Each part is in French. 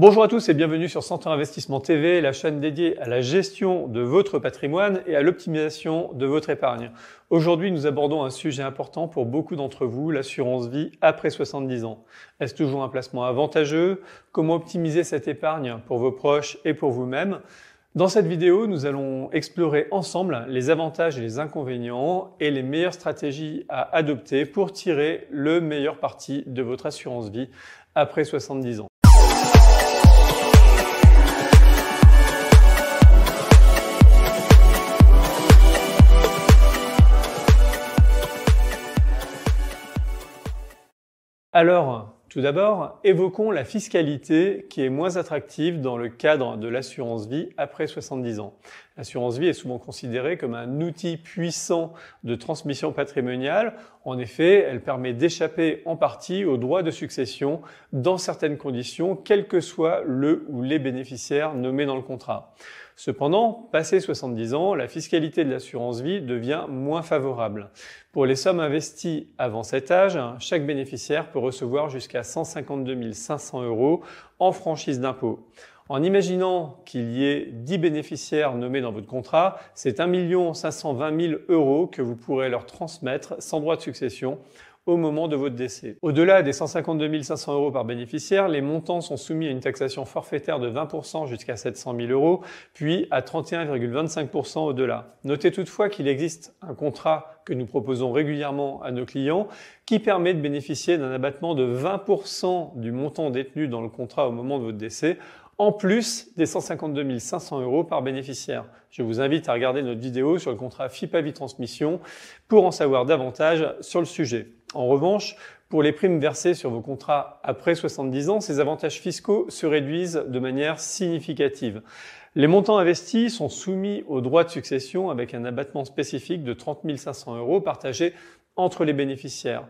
Bonjour à tous et bienvenue sur 100 ans Investissement TV, la chaîne dédiée à la gestion de votre patrimoine et à l'optimisation de votre épargne. Aujourd'hui, nous abordons un sujet important pour beaucoup d'entre vous, l'assurance vie après 70 ans. Est-ce toujours un placement avantageux? Comment optimiser cette épargne pour vos proches et pour vous-même? Dans cette vidéo, nous allons explorer ensemble les avantages et les inconvénients et les meilleures stratégies à adopter pour tirer le meilleur parti de votre assurance vie après 70 ans. Alors, tout d'abord, évoquons la fiscalité qui est moins attractive dans le cadre de l'assurance vie après 70 ans. L'assurance vie est souvent considérée comme un outil puissant de transmission patrimoniale. En effet, elle permet d'échapper en partie aux droits de succession dans certaines conditions, quel que soit le ou les bénéficiaires nommés dans le contrat. Cependant, passé 70 ans, la fiscalité de l'assurance vie devient moins favorable. Pour les sommes investies avant cet âge, chaque bénéficiaire peut recevoir jusqu'à 152 500 € en franchise d'impôt. En imaginant qu'il y ait 10 bénéficiaires nommés dans votre contrat, c'est 1 520 000 € que vous pourrez leur transmettre sans droit de succession au moment de votre décès. Au-delà des 152 500 € par bénéficiaire, les montants sont soumis à une taxation forfaitaire de 20% jusqu'à 700 000 €, puis à 31,25% au-delà. Notez toutefois qu'il existe un contrat que nous proposons régulièrement à nos clients qui permet de bénéficier d'un abattement de 20% du montant détenu dans le contrat au moment de votre décès, en plus des 152 500 € par bénéficiaire. Je vous invite à regarder notre vidéo sur le contrat FIP à vie transmission pour en savoir davantage sur le sujet. En revanche, pour les primes versées sur vos contrats après 70 ans, ces avantages fiscaux se réduisent de manière significative. Les montants investis sont soumis aux droits de succession avec un abattement spécifique de 30 500 € partagé entre les bénéficiaires.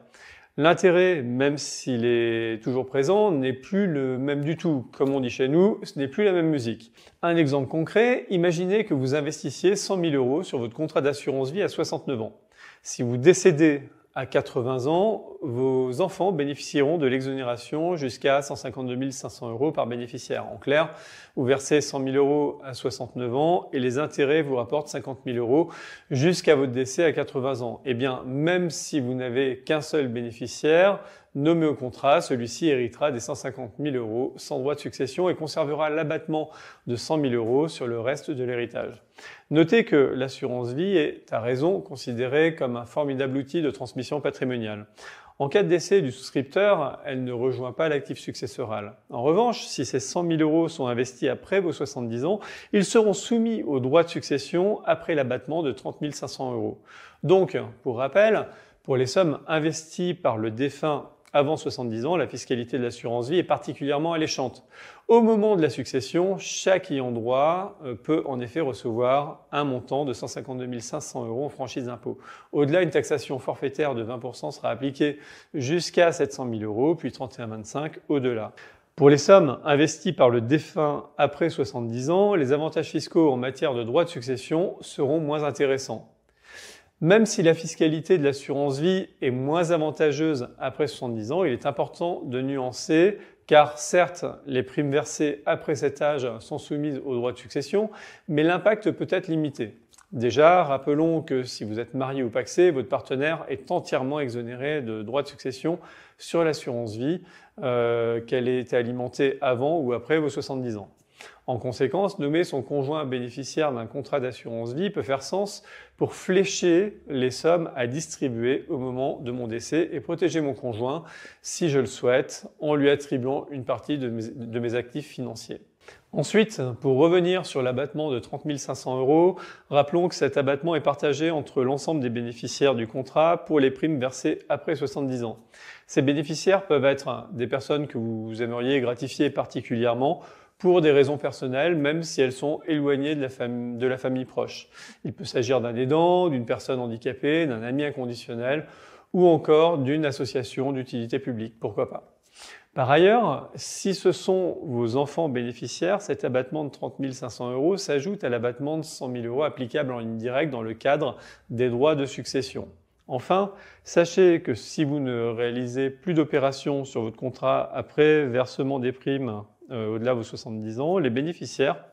L'intérêt, même s'il est toujours présent, n'est plus le même du tout. Comme on dit chez nous, ce n'est plus la même musique. Un exemple concret, imaginez que vous investissiez 100 000 € sur votre contrat d'assurance vie à 69 ans. Si vous décédez à 80 ans, vos enfants bénéficieront de l'exonération jusqu'à 152 500 € par bénéficiaire. En clair, vous versez 100 000 € à 69 ans et les intérêts vous rapportent 50 000 € jusqu'à votre décès à 80 ans. Eh bien, même si vous n'avez qu'un seul bénéficiaire nommé au contrat, celui-ci héritera des 150 000 € sans droit de succession et conservera l'abattement de 100 000 € sur le reste de l'héritage. Notez que l'assurance vie est, à raison, considérée comme un formidable outil de transmission patrimoniale. En cas de décès du souscripteur, elle ne rejoint pas l'actif successoral. En revanche, si ces 100 000 € sont investis après vos 70 ans, ils seront soumis aux droits de succession après l'abattement de 30 500 €. Donc, pour rappel, pour les sommes investies par le défunt avant 70 ans, la fiscalité de l'assurance vie est particulièrement alléchante. Au moment de la succession, chaque ayant droit peut en effet recevoir un montant de 152 500 € en franchise d'impôt. Au-delà, une taxation forfaitaire de 20% sera appliquée jusqu'à 700 000 €, puis 31,25 € au-delà. Pour les sommes investies par le défunt après 70 ans, les avantages fiscaux en matière de droit de succession seront moins intéressants. Même si la fiscalité de l'assurance vie est moins avantageuse après 70 ans, il est important de nuancer car certes, les primes versées après cet âge sont soumises aux droits de succession, mais l'impact peut être limité. Déjà, rappelons que si vous êtes marié ou pacsé, votre partenaire est entièrement exonéré de droits de succession sur l'assurance vie, qu'elle ait été alimentée avant ou après vos 70 ans. En conséquence, nommer son conjoint bénéficiaire d'un contrat d'assurance vie peut faire sens pour flécher les sommes à distribuer au moment de mon décès et protéger mon conjoint, si je le souhaite, en lui attribuant une partie de mes actifs financiers. Ensuite, pour revenir sur l'abattement de 30 500 €, rappelons que cet abattement est partagé entre l'ensemble des bénéficiaires du contrat pour les primes versées après 70 ans. Ces bénéficiaires peuvent être des personnes que vous aimeriez gratifier particulièrement, pour des raisons personnelles, même si elles sont éloignées de la famille proche. Il peut s'agir d'un aidant, d'une personne handicapée, d'un ami inconditionnel ou encore d'une association d'utilité publique, pourquoi pas. Par ailleurs, si ce sont vos enfants bénéficiaires, cet abattement de 30 500 € s'ajoute à l'abattement de 100 000 € applicable en ligne directe dans le cadre des droits de succession. Enfin, sachez que si vous ne réalisez plus d'opérations sur votre contrat après versement des primes au-delà de vos 70 ans, les bénéficiaires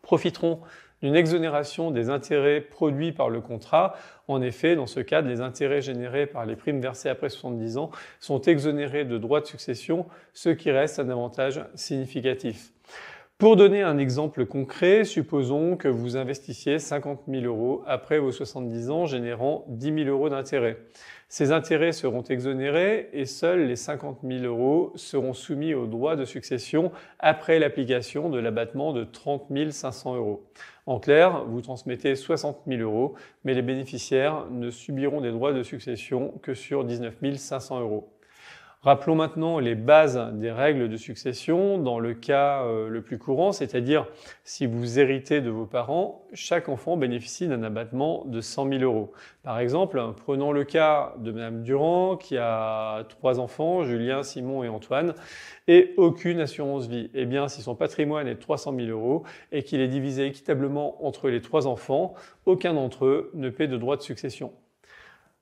profiteront d'une exonération des intérêts produits par le contrat. En effet, dans ce cadre, les intérêts générés par les primes versées après 70 ans sont exonérés de droits de succession, ce qui reste un avantage significatif. Pour donner un exemple concret, supposons que vous investissiez 50 000 € après vos 70 ans, générant 10 000 € d'intérêts. Ces intérêts seront exonérés et seuls les 50 000 € seront soumis aux droits de succession après l'application de l'abattement de 30 500 €. En clair, vous transmettez 60 000 €, mais les bénéficiaires ne subiront des droits de succession que sur 19 500 €. Rappelons maintenant les bases des règles de succession dans le cas le plus courant, c'est-à-dire si vous héritez de vos parents, chaque enfant bénéficie d'un abattement de 100 000 €. Par exemple, prenons le cas de Madame Durand qui a 3 enfants, Julien, Simon et Antoine, et aucune assurance vie. Eh bien, si son patrimoine est de 300 000 € et qu'il est divisé équitablement entre les 3 enfants, aucun d'entre eux ne paie de droit de succession.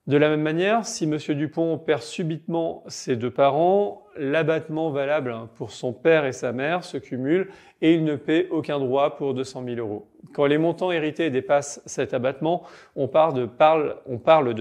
De la même manière, si M. Dupont perd subitement ses 2 parents, l'abattement valable pour son père et sa mère se cumule et il ne paie aucun droit pour 200 000 €. Quand les montants hérités dépassent cet abattement, on parle de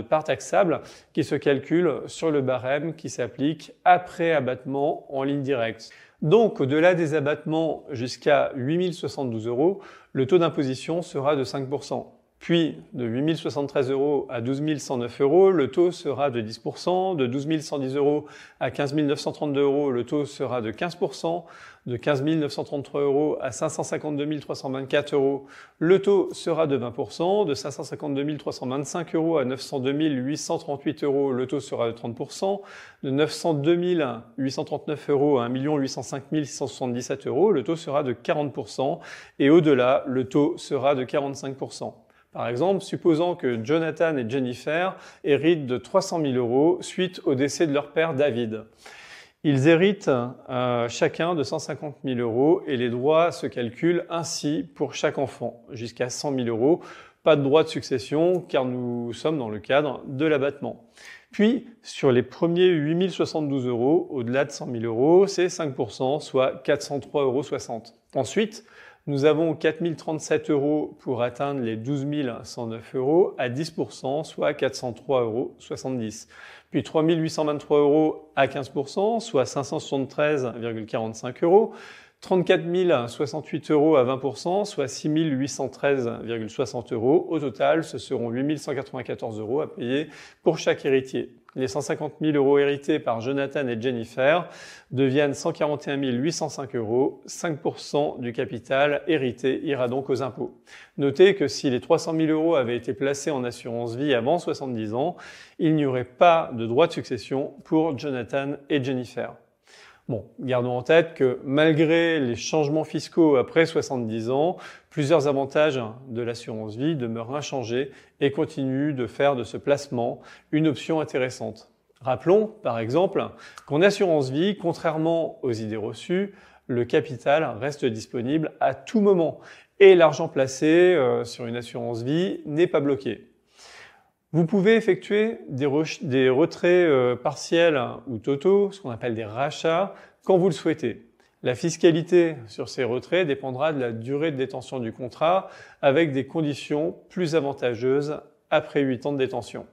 part taxable qui se calcule sur le barème qui s'applique après abattement en ligne directe. Donc, au-delà des abattements jusqu'à 8 072 €, le taux d'imposition sera de 5%. Puis, de 8 073 € à 12 109 €, le taux sera de 10%. De 12 110 € à 15 932 €, le taux sera de 15%. De 15 933 € à 552 324 €, le taux sera de 20%. De 552 325 € à 902 838 €, le taux sera de 30%. De 902 839 € à 1 805 677 €, le taux sera de 40%. Et au-delà, le taux sera de 45%. Par exemple, supposons que Jonathan et Jennifer héritent de 300 000 € suite au décès de leur père David. Ils héritent chacun de 150 000 € et les droits se calculent ainsi pour chaque enfant, jusqu'à 100 000 €. Pas de droit de succession car nous sommes dans le cadre de l'abattement. Puis, sur les premiers 8 072 €, au-delà de 100 000 €, c'est 5%, soit 403,60 €. Ensuite, nous avons 4 037 € pour atteindre les 12 109 € à 10%, soit 403,70 €. Puis 3 823 € à 15%, soit 573,45 €. 34 068 € à 20%, soit 6 813,60 €. Au total, ce seront 8 194 € à payer pour chaque héritier. Les 150 000 € hérités par Jonathan et Jennifer deviennent 141 805 €. 5% du capital hérité ira donc aux impôts. Notez que si les 300 000 € avaient été placés en assurance vie avant 70 ans, il n'y aurait pas de droit de succession pour Jonathan et Jennifer. Bon, gardons en tête que malgré les changements fiscaux après 70 ans, plusieurs avantages de l'assurance vie demeurent inchangés et continuent de faire de ce placement une option intéressante. Rappelons, par exemple, qu'en assurance vie, contrairement aux idées reçues, le capital reste disponible à tout moment et l'argent placé sur une assurance vie n'est pas bloqué. Vous pouvez effectuer des retraits partiels ou totaux, ce qu'on appelle des rachats, quand vous le souhaitez. La fiscalité sur ces retraits dépendra de la durée de détention du contrat avec des conditions plus avantageuses après 8 ans de détention.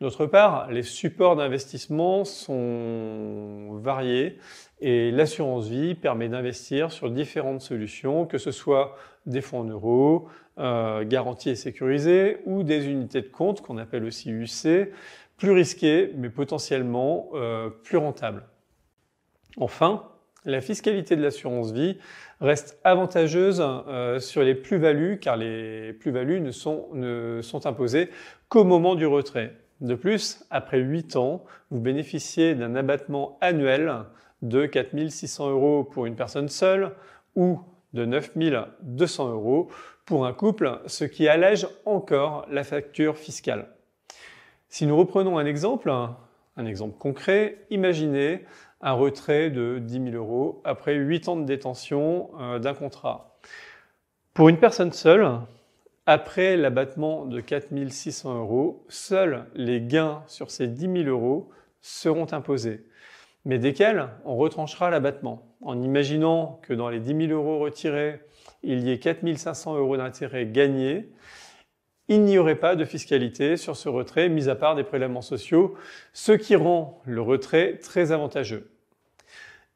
D'autre part, les supports d'investissement sont variés et l'assurance vie permet d'investir sur différentes solutions, que ce soit des fonds en euros, garantis et sécurisés, ou des unités de compte qu'on appelle aussi UC, plus risquées mais potentiellement plus rentables. Enfin, la fiscalité de l'assurance vie reste avantageuse sur les plus-values car les plus-values ne sont imposées qu'au moment du retrait. De plus, après 8 ans, vous bénéficiez d'un abattement annuel de 4 600 € pour une personne seule ou de 9 200 € pour un couple, ce qui allège encore la facture fiscale. Si nous reprenons un exemple concret, imaginez un retrait de 10 000 € après 8 ans de détention d'un contrat. Pour une personne seule, après l'abattement de 4 600 €, seuls les gains sur ces 10 000 € seront imposés. mais desquels on retranchera l'abattement, en imaginant que dans les 10 000 € retirés, il y ait 4 500 € d'intérêt gagnés. Il n'y aurait pas de fiscalité sur ce retrait, mis à part des prélèvements sociaux, ce qui rend le retrait très avantageux.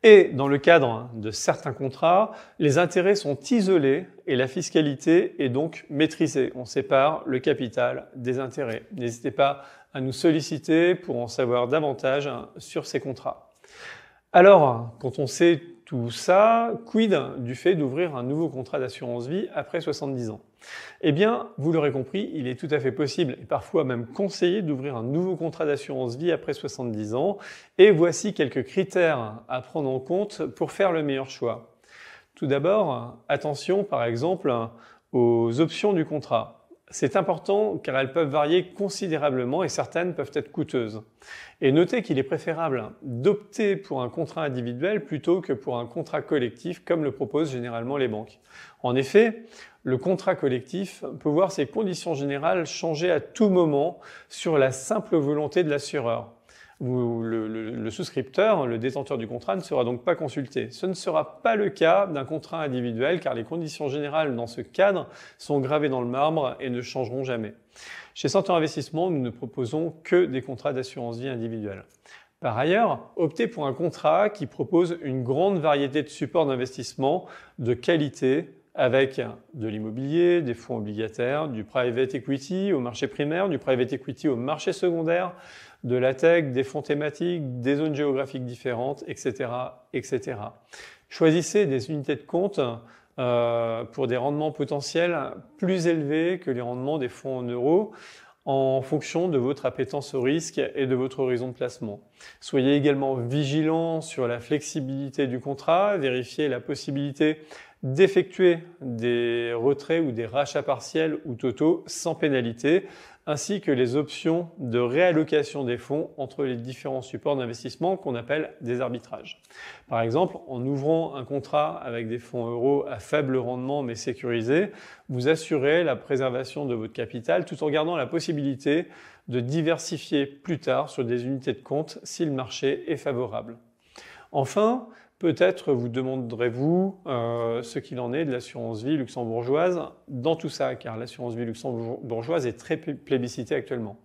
Et dans le cadre de certains contrats, les intérêts sont isolés et la fiscalité est donc maîtrisée. On sépare le capital des intérêts. N'hésitez pas à nous solliciter pour en savoir davantage sur ces contrats. Alors, quand on sait tout ça, quid du fait d'ouvrir un nouveau contrat d'assurance vie après 70 ans? Eh bien, vous l'aurez compris, il est tout à fait possible et parfois même conseillé d'ouvrir un nouveau contrat d'assurance vie après 70 ans. Et voici quelques critères à prendre en compte pour faire le meilleur choix. Tout d'abord, attention par exemple aux options du contrat. C'est important car elles peuvent varier considérablement et certaines peuvent être coûteuses. Et notez qu'il est préférable d'opter pour un contrat individuel plutôt que pour un contrat collectif comme le proposent généralement les banques. En effet, le contrat collectif peut voir ses conditions générales changer à tout moment sur la simple volonté de l'assureur. Le souscripteur, le détenteur du contrat, ne sera donc pas consulté. Ce ne sera pas le cas d'un contrat individuel car les conditions générales dans ce cadre sont gravées dans le marbre et ne changeront jamais. Chez Centaure Investissement, nous ne proposons que des contrats d'assurance vie individuels. Par ailleurs, optez pour un contrat qui propose une grande variété de supports d'investissement de qualité avec de l'immobilier, des fonds obligataires, du private equity au marché primaire, du private equity au marché secondaire, de la tech, des fonds thématiques, des zones géographiques différentes, etc., etc. Choisissez des unités de compte pour des rendements potentiels plus élevés que les rendements des fonds en euros en fonction de votre appétence au risque et de votre horizon de placement. Soyez également vigilant sur la flexibilité du contrat, vérifiez la possibilité d'effectuer des retraits ou des rachats partiels ou totaux sans pénalité, ainsi que les options de réallocation des fonds entre les différents supports d'investissement qu'on appelle des arbitrages. Par exemple, en ouvrant un contrat avec des fonds euros à faible rendement mais sécurisés, vous assurez la préservation de votre capital tout en gardant la possibilité de diversifier plus tard sur des unités de compte si le marché est favorable. Enfin, peut-être vous demanderez-vous ce qu'il en est de l'assurance vie luxembourgeoise dans tout ça, car l'assurance vie luxembourgeoise est très plébiscitée actuellement.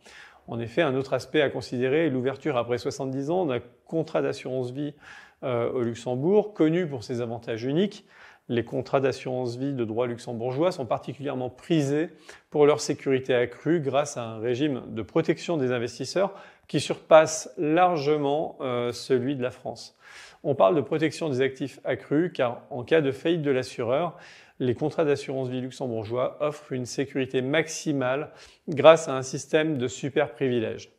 En effet, un autre aspect à considérer est l'ouverture après 70 ans d'un contrat d'assurance vie au Luxembourg, connu pour ses avantages uniques. Les contrats d'assurance vie de droit luxembourgeois sont particulièrement prisés pour leur sécurité accrue grâce à un régime de protection des investisseurs qui surpasse largement celui de la France. On parle de protection des actifs accrue car en cas de faillite de l'assureur, les contrats d'assurance vie luxembourgeois offrent une sécurité maximale grâce à un système de super privilèges.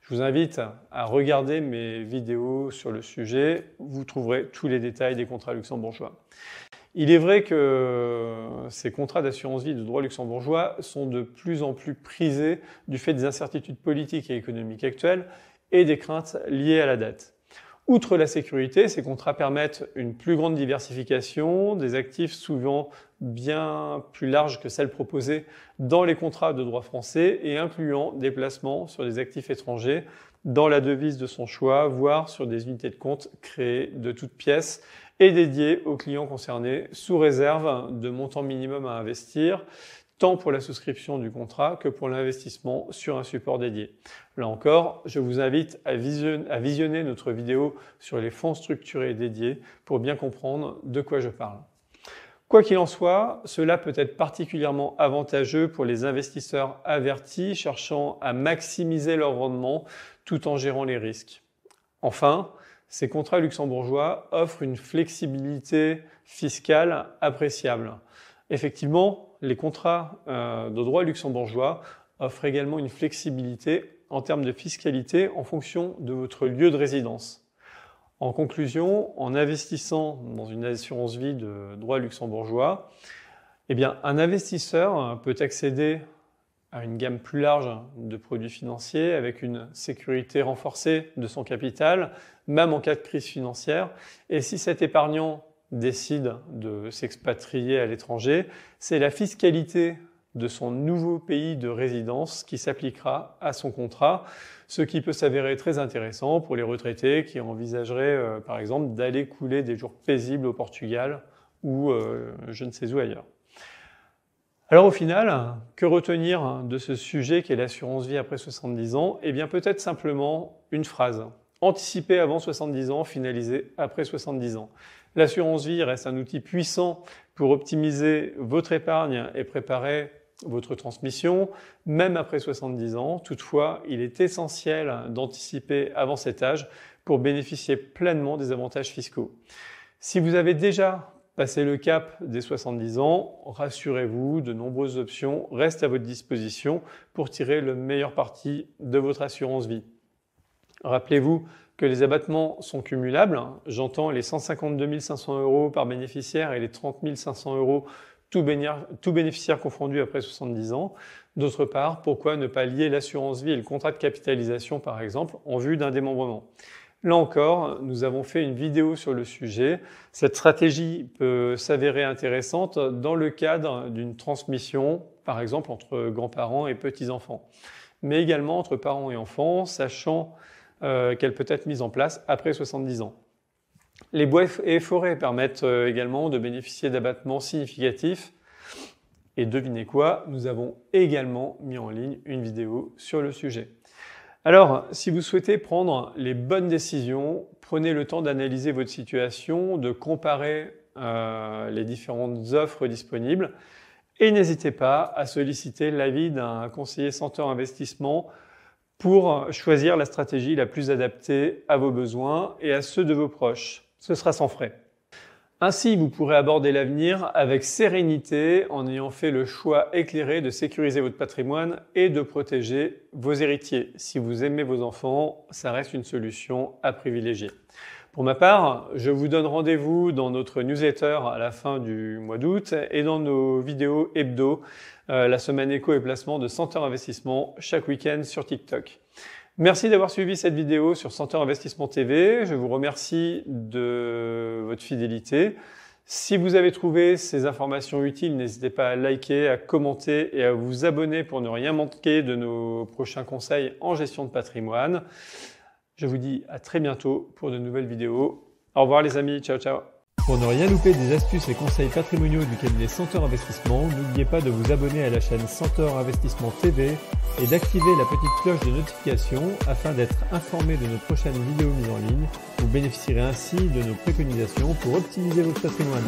Je vous invite à regarder mes vidéos sur le sujet, vous trouverez tous les détails des contrats luxembourgeois. Il est vrai que ces contrats d'assurance vie de droit luxembourgeois sont de plus en plus prisés du fait des incertitudes politiques et économiques actuelles et des craintes liées à la dette. Outre la sécurité, ces contrats permettent une plus grande diversification des actifs souvent bien plus larges que celles proposées dans les contrats de droit français et incluant des placements sur des actifs étrangers dans la devise de son choix, voire sur des unités de compte créées de toutes pièces et dédiées aux clients concernés sous réserve de montants minimum à investir, tant pour la souscription du contrat que pour l'investissement sur un support dédié. Là encore, je vous invite à visionner notre vidéo sur les fonds structurés dédiés pour bien comprendre de quoi je parle. Quoi qu'il en soit, cela peut être particulièrement avantageux pour les investisseurs avertis cherchant à maximiser leur rendement tout en gérant les risques. Enfin, ces contrats luxembourgeois offrent une flexibilité fiscale appréciable. Effectivement, les contrats de droit luxembourgeois offrent également une flexibilité en termes de fiscalité en fonction de votre lieu de résidence. En conclusion, en investissant dans une assurance vie de droit luxembourgeois, eh bien, un investisseur peut accéder à une gamme plus large de produits financiers avec une sécurité renforcée de son capital, même en cas de crise financière. Et si cet épargnant décide de s'expatrier à l'étranger, c'est la fiscalité de son nouveau pays de résidence qui s'appliquera à son contrat, ce qui peut s'avérer très intéressant pour les retraités qui envisageraient par exemple d'aller couler des jours paisibles au Portugal ou je ne sais où ailleurs. Alors au final, que retenir de ce sujet qui est l'assurance vie après 70 ans? Eh bien peut-être simplement une phrase. Anticiper avant 70 ans, finaliser après 70 ans. L'assurance vie reste un outil puissant pour optimiser votre épargne et préparer votre transmission, même après 70 ans. Toutefois, il est essentiel d'anticiper avant cet âge pour bénéficier pleinement des avantages fiscaux. Si vous avez déjà passé le cap des 70 ans, rassurez-vous, de nombreuses options restent à votre disposition pour tirer le meilleur parti de votre assurance vie. Rappelez-vous que les abattements sont cumulables. J'entends les 152 500 € par bénéficiaire et les 30 500 € tout bénéficiaire confondu après 70 ans. D'autre part, pourquoi ne pas lier l'assurance vie et le contrat de capitalisation, par exemple, en vue d'un démembrement? Là encore, nous avons fait une vidéo sur le sujet. Cette stratégie peut s'avérer intéressante dans le cadre d'une transmission, par exemple entre grands-parents et petits-enfants, mais également entre parents et enfants, sachant qu'elle peut être mise en place après 70 ans. Les bois et forêts permettent également de bénéficier d'abattements significatifs. Et devinez quoi, nous avons également mis en ligne une vidéo sur le sujet. Alors, si vous souhaitez prendre les bonnes décisions, prenez le temps d'analyser votre situation, de comparer les différentes offres disponibles et n'hésitez pas à solliciter l'avis d'un conseiller Center Investissement pour choisir la stratégie la plus adaptée à vos besoins et à ceux de vos proches. Ce sera sans frais. Ainsi, vous pourrez aborder l'avenir avec sérénité en ayant fait le choix éclairé de sécuriser votre patrimoine et de protéger vos héritiers. Si vous aimez vos enfants, ça reste une solution à privilégier. Pour ma part, je vous donne rendez-vous dans notre newsletter à la fin du mois d'août et dans nos vidéos hebdo, la semaine éco et placement de Center Investissement chaque week-end sur TikTok. Merci d'avoir suivi cette vidéo sur Center Investissement TV. Je vous remercie de votre fidélité. Si vous avez trouvé ces informations utiles, n'hésitez pas à liker, à commenter et à vous abonner pour ne rien manquer de nos prochains conseils en gestion de patrimoine. Je vous dis à très bientôt pour de nouvelles vidéos. Au revoir les amis, ciao ciao. Pour ne rien louper des astuces et conseils patrimoniaux du cabinet Center Investissement, n'oubliez pas de vous abonner à la chaîne Center Investissement TV et d'activer la petite cloche de notification afin d'être informé de nos prochaines vidéos mises en ligne. Vous bénéficierez ainsi de nos préconisations pour optimiser votre patrimoine.